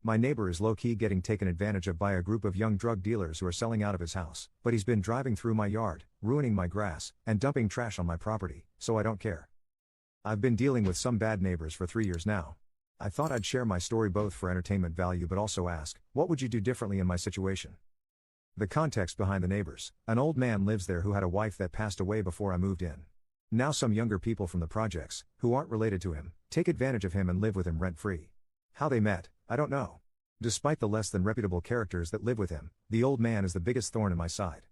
My neighbor is low-key getting taken advantage of by a group of young drug dealers who are selling out of his house, but he's been driving through my yard, ruining my grass, and dumping trash on my property, so I don't care. I've been dealing with some bad neighbors for 3 years now. I thought I'd share my story both for entertainment value but also ask, what would you do differently in my situation? The context behind the neighbors: an old man lives there who had a wife that passed away before I moved in. Now some younger people from the projects, who aren't related to him, take advantage of him and live with him rent-free. How they met, I don't know. Despite the less than reputable characters that live with him, the old man is the biggest thorn in my side.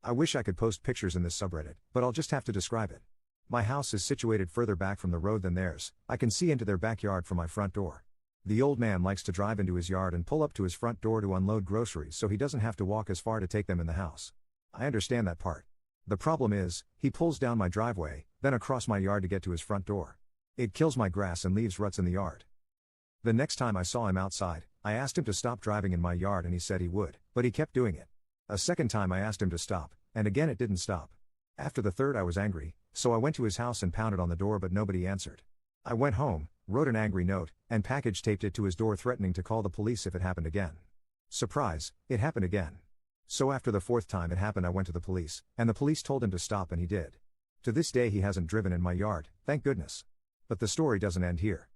I wish I could post pictures in this subreddit, but I'll just have to describe it. My house is situated further back from the road than theirs. I can see into their backyard from my front door. The old man likes to drive into his yard and pull up to his front door to unload groceries so he doesn't have to walk as far to take them in the house. I understand that part. The problem is, he pulls down my driveway, then across my yard to get to his front door. It kills my grass and leaves ruts in the yard. The next time I saw him outside, I asked him to stop driving in my yard and he said he would, but he kept doing it. A second time I asked him to stop, and again it didn't stop. After the third I was angry, so I went to his house and pounded on the door but nobody answered. I went home, wrote an angry note, and package taped it to his door threatening to call the police if it happened again. Surprise, it happened again. So after the fourth time it happened I went to the police, and the police told him to stop and he did. To this day he hasn't driven in my yard, thank goodness. But the story doesn't end here.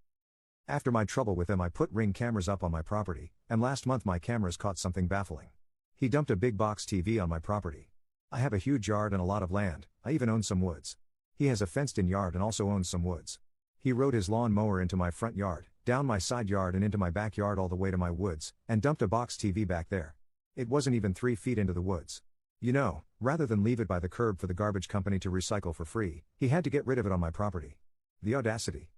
After my trouble with him I put Ring cameras up on my property, and last month my cameras caught something baffling. He dumped a big box TV on my property. I have a huge yard and a lot of land, I even own some woods. He has a fenced-in yard and also owns some woods. He rode his lawn mower into my front yard, down my side yard and into my backyard all the way to my woods, and dumped a box TV back there. It wasn't even 3 feet into the woods. You know, rather than leave it by the curb for the garbage company to recycle for free, he had to get rid of it on my property. The audacity.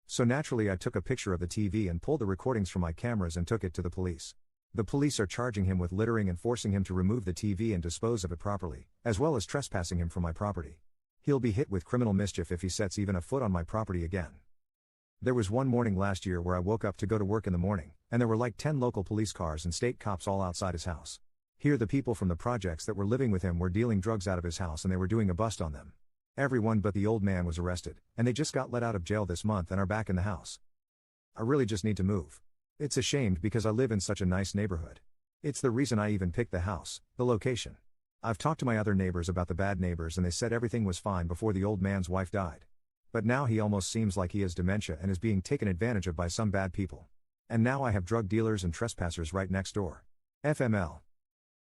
So naturally I took a picture of the TV and pulled the recordings from my cameras and took it to the police. The police are charging him with littering and forcing him to remove the TV and dispose of it properly, as well as trespassing him from my property. He'll be hit with criminal mischief if he sets even a foot on my property again. There was one morning last year where I woke up to go to work in the morning, and there were like 10 local police cars and state cops all outside his house. Here the people from the projects that were living with him were dealing drugs out of his house and they were doing a bust on them. Everyone but the old man was arrested, and they just got let out of jail this month and are back in the house. I really just need to move. It's a shame because I live in such a nice neighborhood. It's the reason I even picked the house, the location. I've talked to my other neighbors about the bad neighbors and they said everything was fine before the old man's wife died. But now he almost seems like he has dementia and is being taken advantage of by some bad people. And now I have drug dealers and trespassers right next door. FML.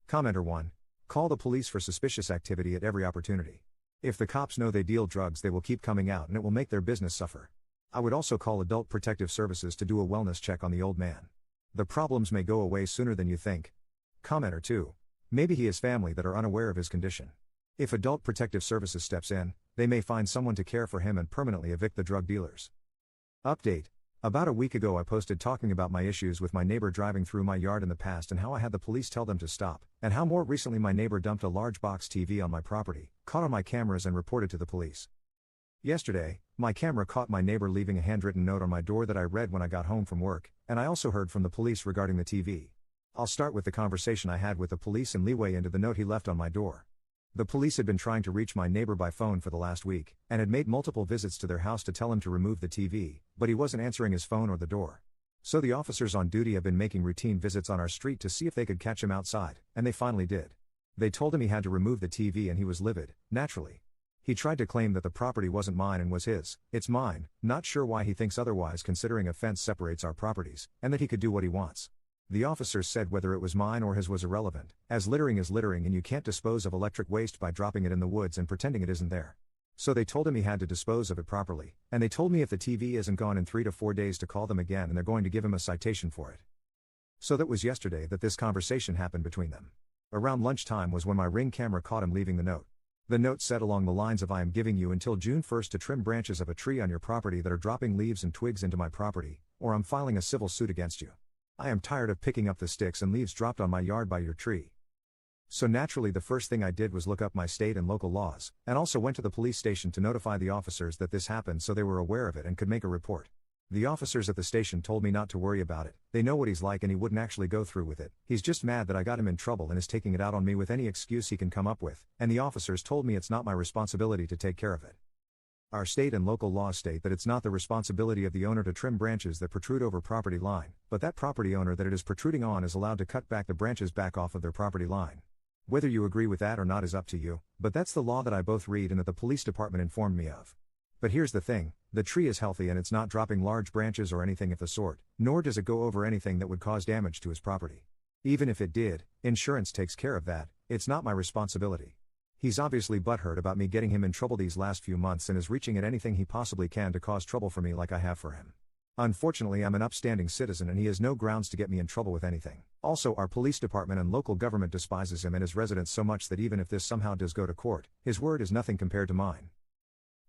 Commenter 1. Call the police for suspicious activity at every opportunity. If the cops know they deal drugs they will keep coming out and it will make their business suffer. I would also call Adult Protective Services to do a wellness check on the old man. The problems may go away sooner than you think. Commenter 2. Maybe he has family that are unaware of his condition. If Adult Protective Services steps in, they may find someone to care for him and permanently evict the drug dealers. Update. About a week ago I posted talking about my issues with my neighbor driving through my yard in the past and how I had the police tell them to stop, and how more recently my neighbor dumped a large box TV on my property, caught on my cameras and reported to the police. Yesterday, my camera caught my neighbor leaving a handwritten note on my door that I read when I got home from work, and I also heard from the police regarding the TV. I'll start with the conversation I had with the police and leeway into the note he left on my door. The police had been trying to reach my neighbor by phone for the last week, and had made multiple visits to their house to tell him to remove the TV, but he wasn't answering his phone or the door. So the officers on duty have been making routine visits on our street to see if they could catch him outside, and they finally did. They told him he had to remove the TV and he was livid, naturally. He tried to claim that the property wasn't mine and was his. It's mine, not sure why he thinks otherwise considering a fence separates our properties, and that he could do what he wants. The officers said whether it was mine or his was irrelevant, as littering is littering and you can't dispose of electric waste by dropping it in the woods and pretending it isn't there. So they told him he had to dispose of it properly, and they told me if the TV isn't gone in 3 to 4 days to call them again and they're going to give him a citation for it. So that was yesterday that this conversation happened between them. Around lunchtime was when my Ring camera caught him leaving the note. The note said along the lines of I am giving you until June 1st to trim branches of a tree on your property that are dropping leaves and twigs into my property, or I'm filing a civil suit against you. I am tired of picking up the sticks and leaves dropped on my yard by your tree. So naturally the first thing I did was look up my state and local laws, and also went to the police station to notify the officers that this happened so they were aware of it and could make a report. The officers at the station told me not to worry about it, they know what he's like and he wouldn't actually go through with it, he's just mad that I got him in trouble and is taking it out on me with any excuse he can come up with, and the officers told me it's not my responsibility to take care of it. Our state and local laws state that it's not the responsibility of the owner to trim branches that protrude over property line, but that property owner that it is protruding on is allowed to cut back the branches back off of their property line. Whether you agree with that or not is up to you, but that's the law that I both read and that the police department informed me of. But here's the thing, the tree is healthy and it's not dropping large branches or anything of the sort, nor does it go over anything that would cause damage to his property. Even if it did, insurance takes care of that, it's not my responsibility. He's obviously butthurt about me getting him in trouble these last few months and is reaching at anything he possibly can to cause trouble for me like I have for him. Unfortunately, I'm an upstanding citizen and he has no grounds to get me in trouble with anything. Also, our police department and local government despises him and his residents so much that even if this somehow does go to court, his word is nothing compared to mine.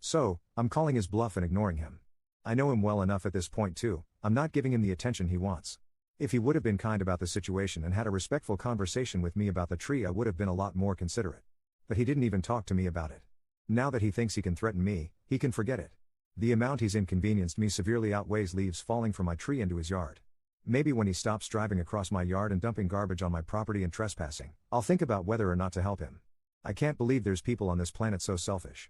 So, I'm calling his bluff and ignoring him. I know him well enough at this point too, I'm not giving him the attention he wants. If he would have been kind about the situation and had a respectful conversation with me about the tree, I would have been a lot more considerate. But he didn't even talk to me about it. Now that he thinks he can threaten me, he can forget it. The amount he's inconvenienced me severely outweighs leaves falling from my tree into his yard. Maybe when he stops driving across my yard and dumping garbage on my property and trespassing, I'll think about whether or not to help him. I can't believe there's people on this planet so selfish.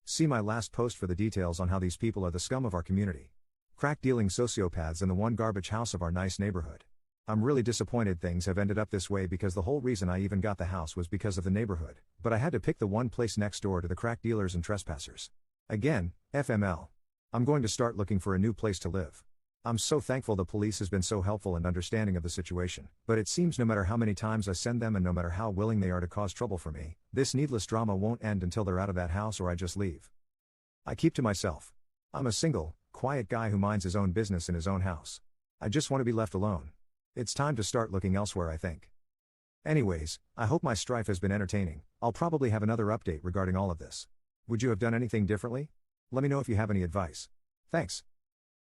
See my last post for the details on how these people are the scum of our community. Crack-dealing sociopaths in the one garbage house of our nice neighborhood. I'm really disappointed things have ended up this way because the whole reason I even got the house was because of the neighborhood, but I had to pick the one place next door to the crack dealers and trespassers. Again, FML. I'm going to start looking for a new place to live. I'm so thankful the police has been so helpful and understanding of the situation, but it seems no matter how many times I send them and no matter how willing they are to cause trouble for me, this needless drama won't end until they're out of that house or I just leave. I keep to myself. I'm a single, quiet guy who minds his own business in his own house. I just want to be left alone. It's time to start looking elsewhere, I think. Anyways, I hope my strife has been entertaining. I'll probably have another update regarding all of this. Would you have done anything differently? Let me know if you have any advice. Thanks.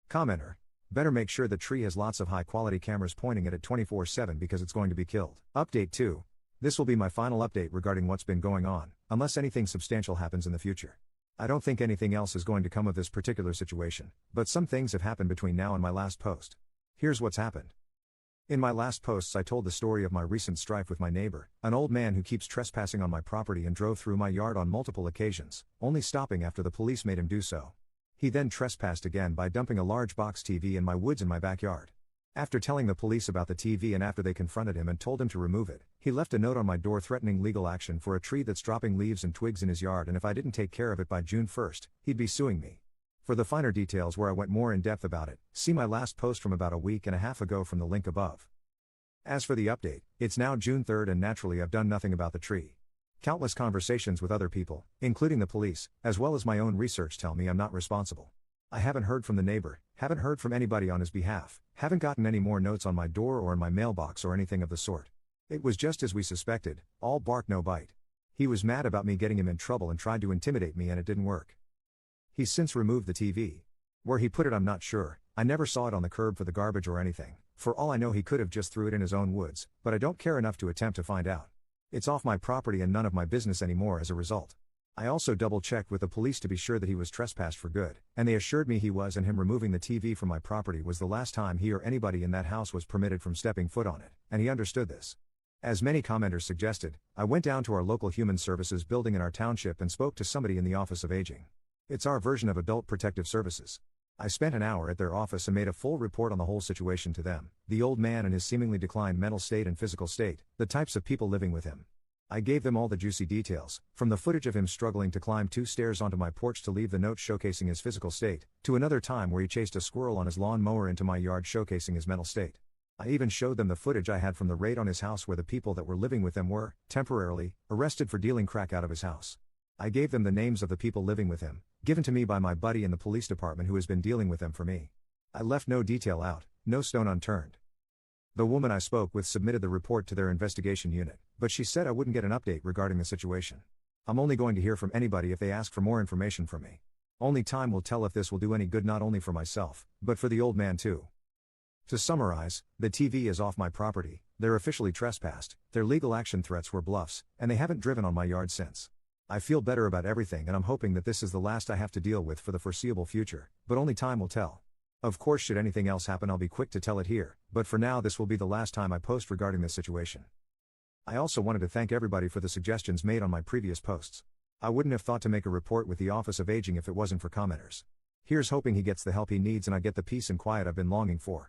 Commenter. Better make sure the tree has lots of high quality cameras pointing at it 24/7 because it's going to be killed. Update 2. This will be my final update regarding what's been going on, unless anything substantial happens in the future. I don't think anything else is going to come of this particular situation, but some things have happened between now and my last post. Here's what's happened. In my last posts I told the story of my recent strife with my neighbor, an old man who keeps trespassing on my property and drove through my yard on multiple occasions, only stopping after the police made him do so. He then trespassed again by dumping a large box TV in my woods in my backyard. After telling the police about the TV and after they confronted him and told him to remove it, he left a note on my door threatening legal action for a tree that's dropping leaves and twigs in his yard, and if I didn't take care of it by June 1st, he'd be suing me. For the finer details where I went more in depth about it, see my last post from about a week and a half ago from the link above. As for the update, it's now June 3rd and naturally I've done nothing about the tree. Countless conversations with other people, including the police, as well as my own research tell me I'm not responsible. I haven't heard from the neighbor, haven't heard from anybody on his behalf, haven't gotten any more notes on my door or in my mailbox or anything of the sort. It was just as we suspected, all bark no bite. He was mad about me getting him in trouble and tried to intimidate me and it didn't work. He's since removed the TV. Where he put it I'm not sure, I never saw it on the curb for the garbage or anything. For all I know he could have just threw it in his own woods, but I don't care enough to attempt to find out. It's off my property and none of my business anymore as a result. I also double-checked with the police to be sure that he was trespassed for good, and they assured me he was, and him removing the TV from my property was the last time he or anybody in that house was permitted from stepping foot on it, and he understood this. As many commenters suggested, I went down to our local human services building in our township and spoke to somebody in the Office of Aging. It's our version of Adult Protective Services. I spent an hour at their office and made a full report on the whole situation to them, the old man and his seemingly declined mental state and physical state, the types of people living with him. I gave them all the juicy details, from the footage of him struggling to climb 2 stairs onto my porch to leave the note showcasing his physical state, to another time where he chased a squirrel on his lawn mower into my yard showcasing his mental state. I even showed them the footage I had from the raid on his house where the people that were living with him were, temporarily, arrested for dealing crack out of his house. I gave them the names of the people living with him, given to me by my buddy in the police department who has been dealing with them for me. I left no detail out, no stone unturned. The woman I spoke with submitted the report to their investigation unit, but she said I wouldn't get an update regarding the situation. I'm only going to hear from anybody if they ask for more information from me. Only time will tell if this will do any good not only for myself, but for the old man too. To summarize, the TV is off my property, they're officially trespassed, their legal action threats were bluffs, and they haven't driven on my yard since. I feel better about everything and I'm hoping that this is the last I have to deal with for the foreseeable future, but only time will tell. Of course, should anything else happen I'll be quick to tell it here, but for now this will be the last time I post regarding this situation. I also wanted to thank everybody for the suggestions made on my previous posts. I wouldn't have thought to make a report with the Office of Aging if it wasn't for commenters. Here's hoping he gets the help he needs and I get the peace and quiet I've been longing for.